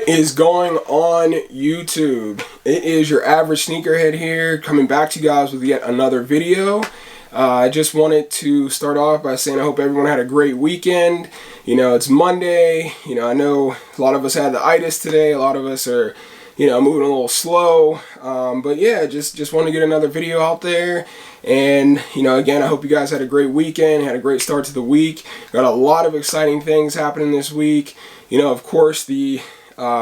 What is going on YouTube? It is your average sneakerhead here, coming back to you guys with yet another video. I just wanted to start off by saying I hope everyone had a great weekend. You know, it's Monday. You know, I know a lot of us had the itis today. A lot of us are, you know, moving a little slow. But yeah, just want to get another video out there. And, you know, again, I hope you guys had a great weekend, had a great start to the week. Got a lot of exciting things happening this week. You know, of course, the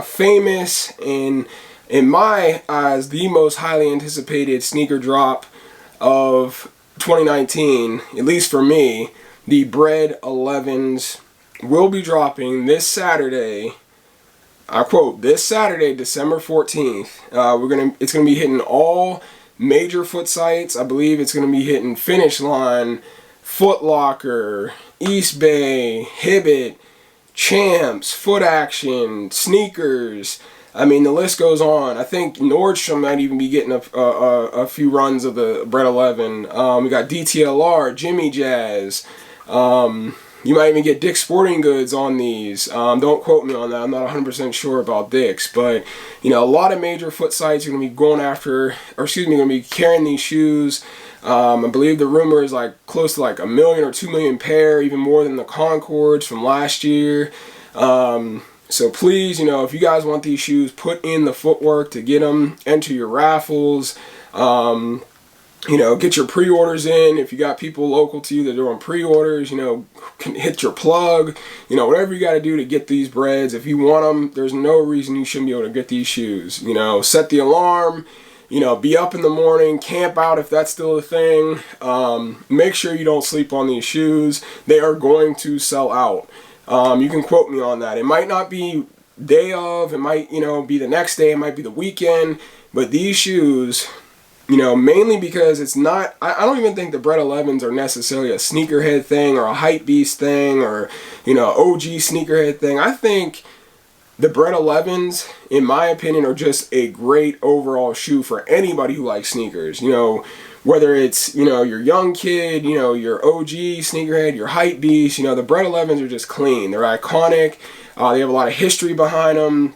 famous and, in my eyes, the most highly anticipated sneaker drop of 2019, at least for me, the Bred 11s will be dropping this Saturday. I quote, this Saturday, December 14th. It's gonna be hitting all major foot sites. I believe it's gonna be hitting Finish Line, Foot Locker, East Bay, Hibbett, Champs, Foot Action, Sneakers. I mean, the list goes on. I think Nordstrom might even be getting a few runs of the Bred 11. We got DTLR, Jimmy Jazz. You might even get Dick's Sporting Goods on these. Don't quote me on that. I'm not 100% sure about Dick's. But, you know, a lot of major foot sites are going to be going after, or excuse me, going to be carrying these shoes. I believe the rumor is like close to like 1 million or 2 million pair, even more than the Concords from last year. So please, you know, if you guys want these shoes, put in the footwork to get them, enter your raffles. You know, get your pre-orders in. If you got people local to you that are doing pre-orders, you know, can hit your plug. You know, whatever you got to do to get these Breds. If you want them, there's no reason you shouldn't be able to get these shoes. You know, set the alarm. You know, be up in the morning, camp out if that's still a thing. Make sure you don't sleep on these shoes. They are going to sell out. You can quote me on that. It might not be day of. It might, you know, be the next day. It might be the weekend. But these shoes, you know, mainly because it's not, I don't even think the Bred 11s are necessarily a sneakerhead thing or a hype beast thing or, you know, OG sneakerhead thing. I think the Bred 11s, in my opinion, are just a great overall shoe for anybody who likes sneakers. You know, whether it's, you know, your young kid, you know, your OG sneakerhead, your hype beast, you know, the Bred 11s are just clean. They're iconic. They have a lot of history behind them.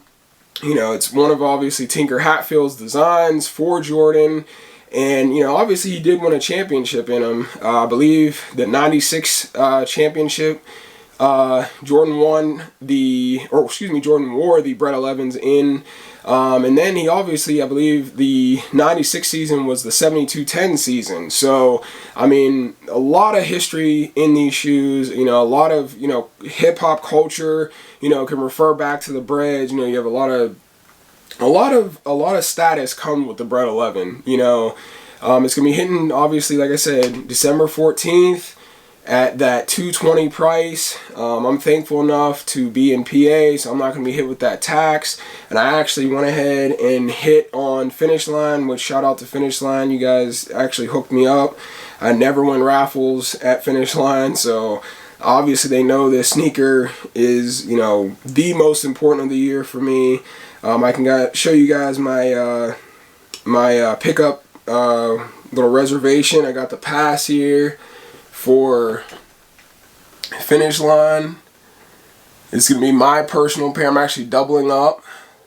You know, it's one of obviously Tinker Hatfield's designs for Jordan. And, you know, obviously he did win a championship in them. I believe the 96 championship. Jordan wore the Bred 11s in. And then he obviously, I believe the 96 season was the 72-10 season. So, I mean, a lot of history in these shoes, you know, a lot of, you know, hip hop culture, you know, can refer back to the Breds. You know, you have a lot of status come with the Bred 11, you know. It's going to be hitting, obviously, like I said, December 14th. At that $220 price. I'm thankful enough to be in PA, so I'm not going to be hit with that tax. And I actually went ahead and hit on Finish Line, which shout out to Finish Line. You guys actually hooked me up. I never win raffles at Finish Line, so obviously they know this sneaker is, you know, the most important of the year for me. I can show you guys my my pickup little reservation. I got the pass here for Finish Line. It's going to be my personal pair. I'm actually doubling up.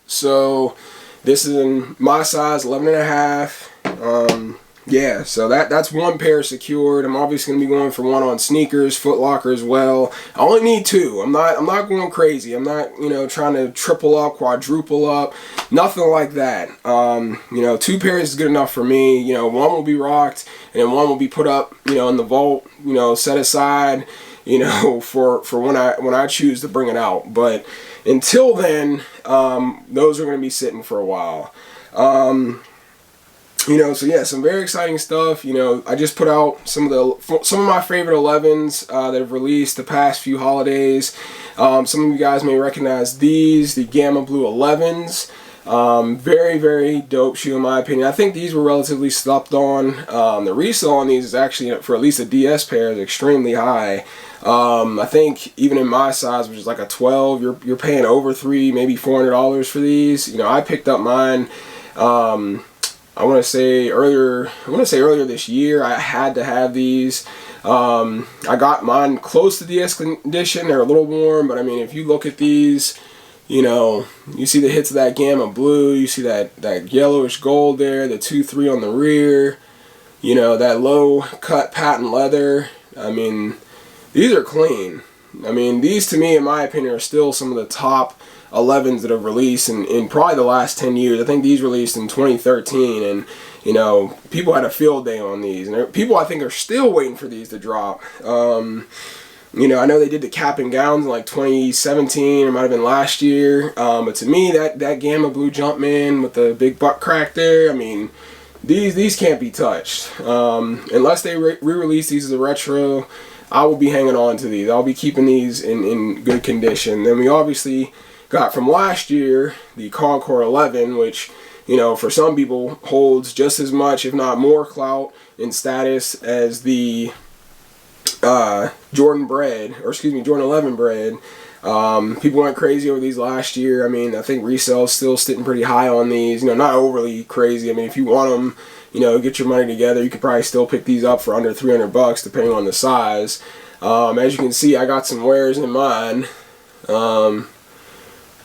So this is in my size, 11.5. Yeah, so that's one pair secured. I'm obviously going to be going for one on sneakers, Foot Locker as well. I only need two. I'm not going crazy. I'm not, you know, trying to triple up, quadruple up. Nothing like that. You know, 2 pairs is good enough for me. You know, one will be rocked and then one will be put up, you know, in the vault, you know, set aside, you know, for when I choose to bring it out. But until then, those are going to be sitting for a while. You know, so yeah, some very exciting stuff. You know, I just put out some of my favorite 11s that have released the past few holidays. Some of you guys may recognize these, the Gamma Blue 11s. Very, very dope shoe in my opinion. I think these were relatively slept on. The resale on these is actually, for at least a DS pair, is extremely high. I think even in my size, which is like a 12, you're paying over maybe $400 for these. You know, I picked up mine. I want to say earlier this year. I had to have these. I got mine close to DS condition. They're a little warm, but I mean, if you look at these, You know, you see the hits of that gamma blue, you see that yellowish gold there, the 2-3 on the rear, you know, that low cut patent leather. I mean, these are clean. I mean, these to me, in my opinion, are still some of the top 11s that have released in probably the last 10 years. I think these released in 2013, and you know, people had a field day on these, and people I think are still waiting for these to drop. You know, I know they did the cap and gowns in like 2017, or might have been last year. But to me, that gamma blue Jumpman with the big butt crack there, I mean, these can't be touched. Unless they re-release these as a retro, I will be hanging on to these. I'll be keeping these in good condition. Then we obviously got from last year the Concord 11, which, you know, for some people holds just as much, if not more, clout and status as the Jordan 11 Bred. People went crazy over these last year. I mean, I think resale's still sitting pretty high on these. You know, not overly crazy. I mean, if you want them, you know, get your money together, you could probably still pick these up for under $300 depending on the size. As you can see, I got some wears in mine.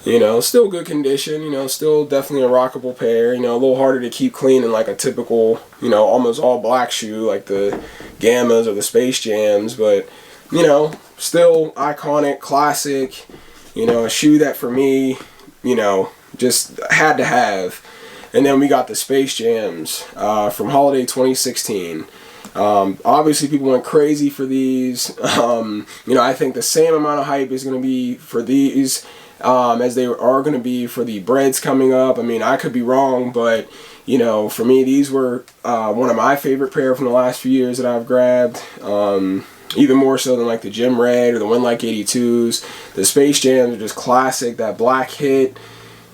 You know, still good condition, you know, still definitely a rockable pair, you know, a little harder to keep clean than like a typical, you know, almost all black shoe like the Gammas or the Space Jams, but, you know, still iconic, classic, you know, a shoe that for me, you know, just had to have. And then we got the Space Jams from Holiday 2016. Obviously people went crazy for these. You know, I think the same amount of hype is going to be for these as they are going to be for the Breds coming up. I mean, I could be wrong, but, you know, for me, these were one of my favorite pair from the last few years that I've grabbed. Even more so than like the Gym Red or the Win Like 82s. The Space Jams are just classic. That black hit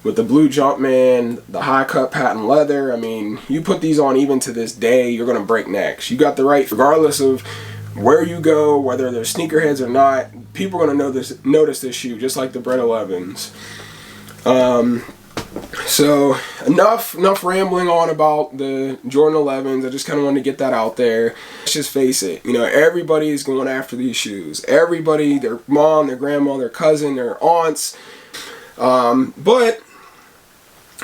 with the blue Jumpman, the high cut patent leather. I mean, you put these on even to this day, you're going to break necks. You got the right, regardless of where you go, whether they're sneakerheads or not, people are going to notice this shoe, just like the Bred 11s. So enough rambling on about the Jordan 11s. I just kind of wanted to get that out there. Let's just face it, you know, everybody is going after these shoes. Everybody, their mom, their grandma, their cousin, their aunts. But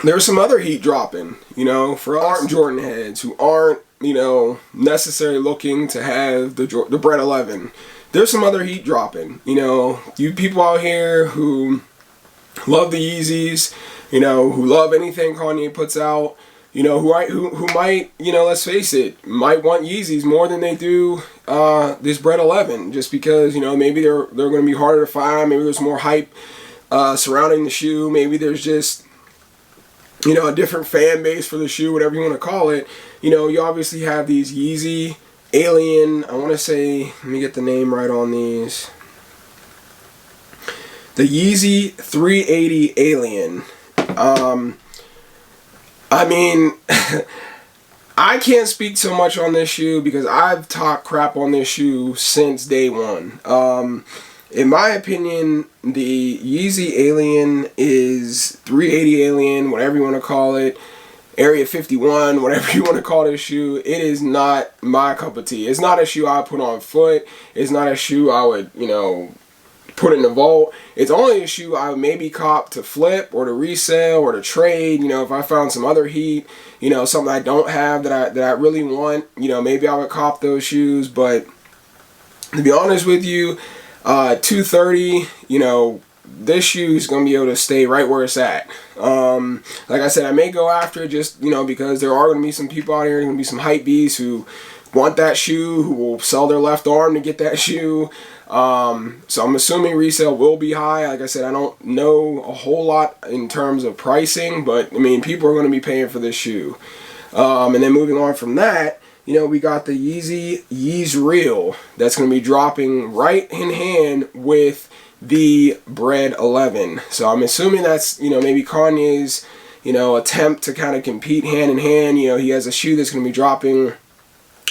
there's some other heat dropping, you know, for aren't Jordan heads who aren't, you know, necessarily looking to have the Bred 11. There's some other heat dropping, you know, you people out here who love the Yeezys, you know, who love anything Kanye puts out, you know, who might, you know, let's face it, might want Yeezys more than they do this Bred 11, just because, you know, maybe they're going to be harder to find, maybe there's more hype surrounding the shoe, maybe there's just, you know, a different fan base for the shoe, whatever you want to call it. You know, you obviously have these Yeezy Alien, I want to say, let me get the name right on these. The Yeezy 380 Alien. I mean, I can't speak so much on this shoe because I've talked crap on this shoe since day one. In my opinion, the Yeezy Alien is 380 Alien, whatever you want to call it, Area 51, whatever you want to call this shoe. It is not my cup of tea. It's not a shoe I put on foot. It's not a shoe I would, you know, put in the vault. It's only a shoe I would maybe cop to flip or to resell or to trade. You know, if I found some other heat, you know, something I don't have that I really want, you know, maybe I would cop those shoes. But to be honest with you, 230, you know, this shoe is going to be able to stay right where it's at. Like I said, I may go after it just, you know, because there are going to be some people out here, going to be some hype beasts who want that shoe, who will sell their left arm to get that shoe. So I'm assuming resale will be high. Like I said, I don't know a whole lot in terms of pricing, but I mean, people are going to be paying for this shoe. And then moving on from that, you know, we got the Yeezreel that's going to be dropping right in hand with the Bred 11. So I'm assuming that's, you know, maybe Kanye's, you know, attempt to kind of compete hand in hand. You know, he has a shoe that's going to be dropping,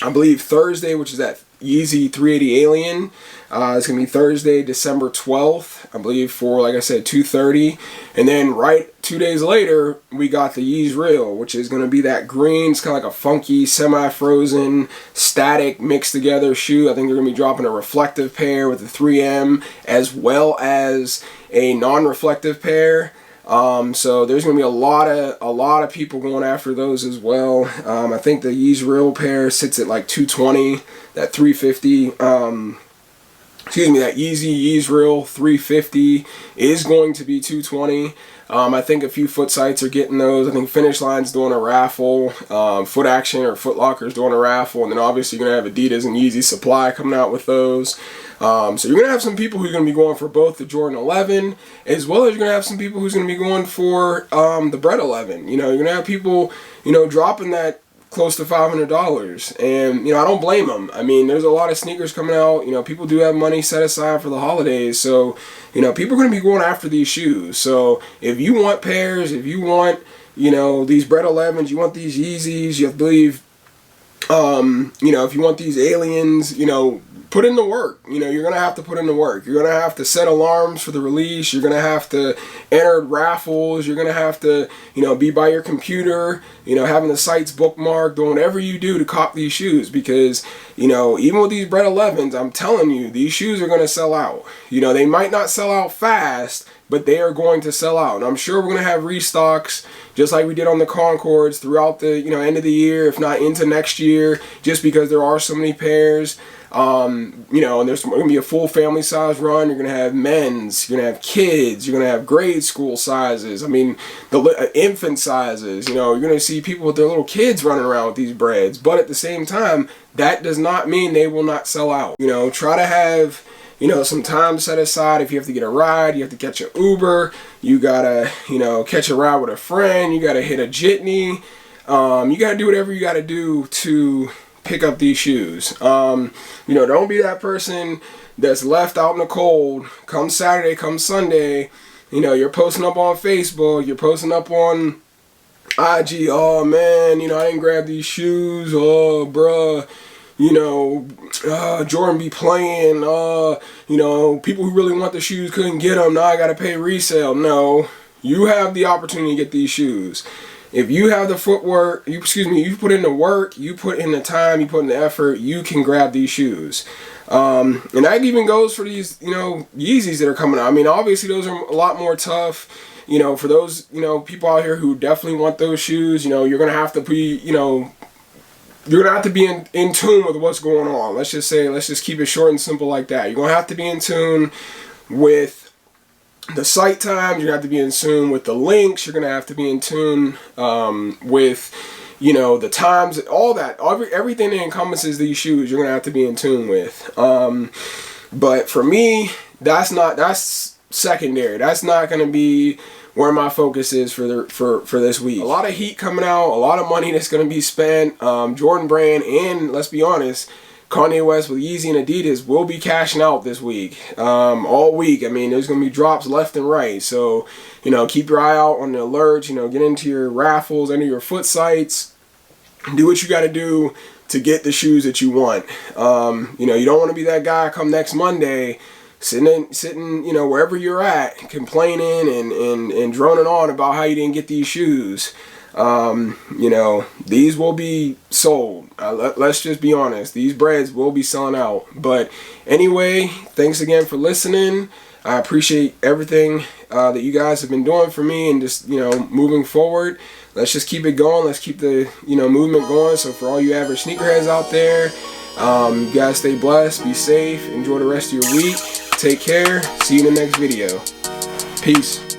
I believe, Thursday, which is that Yeezy 380 Alien. It's going to be Thursday, December 12th, I believe, for, like I said, 2:30. And then right 2 days later, we got the Yeezreel, which is going to be that green. It's kind of like a funky, semi-frozen, static, mixed together shoe. I think they're going to be dropping a reflective pair with the 3M, as well as a non-reflective pair. So there's going to be a lot of people going after those as well. I think the Yeezreel pair sits at like 220, that 350, excuse me, that Yeezy Yeezreel 350 is going to be 220. I think a few Foot Sites are getting those. I think Finish Line's doing a raffle. Foot Action or Foot Locker's doing a raffle. And then obviously you're going to have Adidas and Yeezy Supply coming out with those. So you're going to have some people who are going to be going for both the Jordan 11, as well as you're going to have some people who's going to be going for the Bred 11. You know, you're going to have people, you know, dropping that close to $500, and you know, I don't blame them. I mean, there's a lot of sneakers coming out. You know, people do have money set aside for the holidays, so you know, people are going to be going after these shoes. So if you want pairs, if you want, you know, these Bred 11s, you want these Yeezys, you have to believe, you know, if you want these aliens, you know, put in the work. You know, you're going to have to put in the work. You're going to have to set alarms for the release. You're going to have to enter raffles. You're going to have to, you know, be by your computer, you know, having the sites bookmarked, doing whatever you do to cop these shoes, because, you know, even with these Bred 11s, I'm telling you, these shoes are going to sell out. You know, they might not sell out fast, but they are going to sell out. And I'm sure we're going to have restocks, just like we did on the Concords, throughout the, you know, end of the year, if not into next year, just because there are so many pairs. You know, and there's going to be a full family size run. You're going to have men's, you're going to have kids, you're going to have grade school sizes. I mean, the infant sizes. You know, you're going to see people with their little kids running around with these Breds. But at the same time, that does not mean they will not sell out. You know, try to have, you know, some time set aside. If you have to get a ride, you have to catch an Uber, you gotta, you know, catch a ride with a friend, you gotta hit a jitney, you gotta do whatever you gotta do to pick up these shoes. You know, don't be that person that's left out in the cold come Saturday, come Sunday. You know, you're posting up on Facebook, you're posting up on IG, oh man, you know, I didn't grab these shoes, oh bruh, you know, Jordan be playing, you know, people who really want the shoes couldn't get them, now I gotta pay resale. No, you have the opportunity to get these shoes. If you have the footwork, you put in the work, you put in the time, you put in the effort, you can grab these shoes. And that even goes for these, you know, Yeezys that are coming out. I mean, obviously those are a lot more tough. You know, for those, you know, people out here who definitely want those shoes, you know, you're going to have to be, you know, you're going to have to be in tune with what's going on. Let's just keep it short and simple like that. You're going to have to be in tune with the site times, you're going to have to be in tune with the links, you're going to have to be in tune with, you know, the times, all that, everything that encompasses these shoes, you're going to have to be in tune with. But for me, that's secondary. That's not going to be where my focus is for this week. A lot of heat coming out, a lot of money that's going to be spent. Jordan Brand and, let's be honest, Kanye West with Yeezy and Adidas will be cashing out this week, all week. I mean, there's going to be drops left and right. So, you know, keep your eye out on the alerts, you know, get into your raffles, enter your Foot Sites, do what you got to do to get the shoes that you want. You know, you don't want to be that guy come next Monday sitting, you know, wherever you're at, complaining and droning on about how you didn't get these shoes. You know, these will be sold. Let's just be honest. These Breds will be selling out. But anyway, thanks again for listening. I appreciate everything that you guys have been doing for me, and just, you know, moving forward. Let's just keep it going. Let's keep the, you know, movement going. So for all you average sneakerheads out there, you guys stay blessed, be safe, enjoy the rest of your week. Take care. See you in the next video. Peace.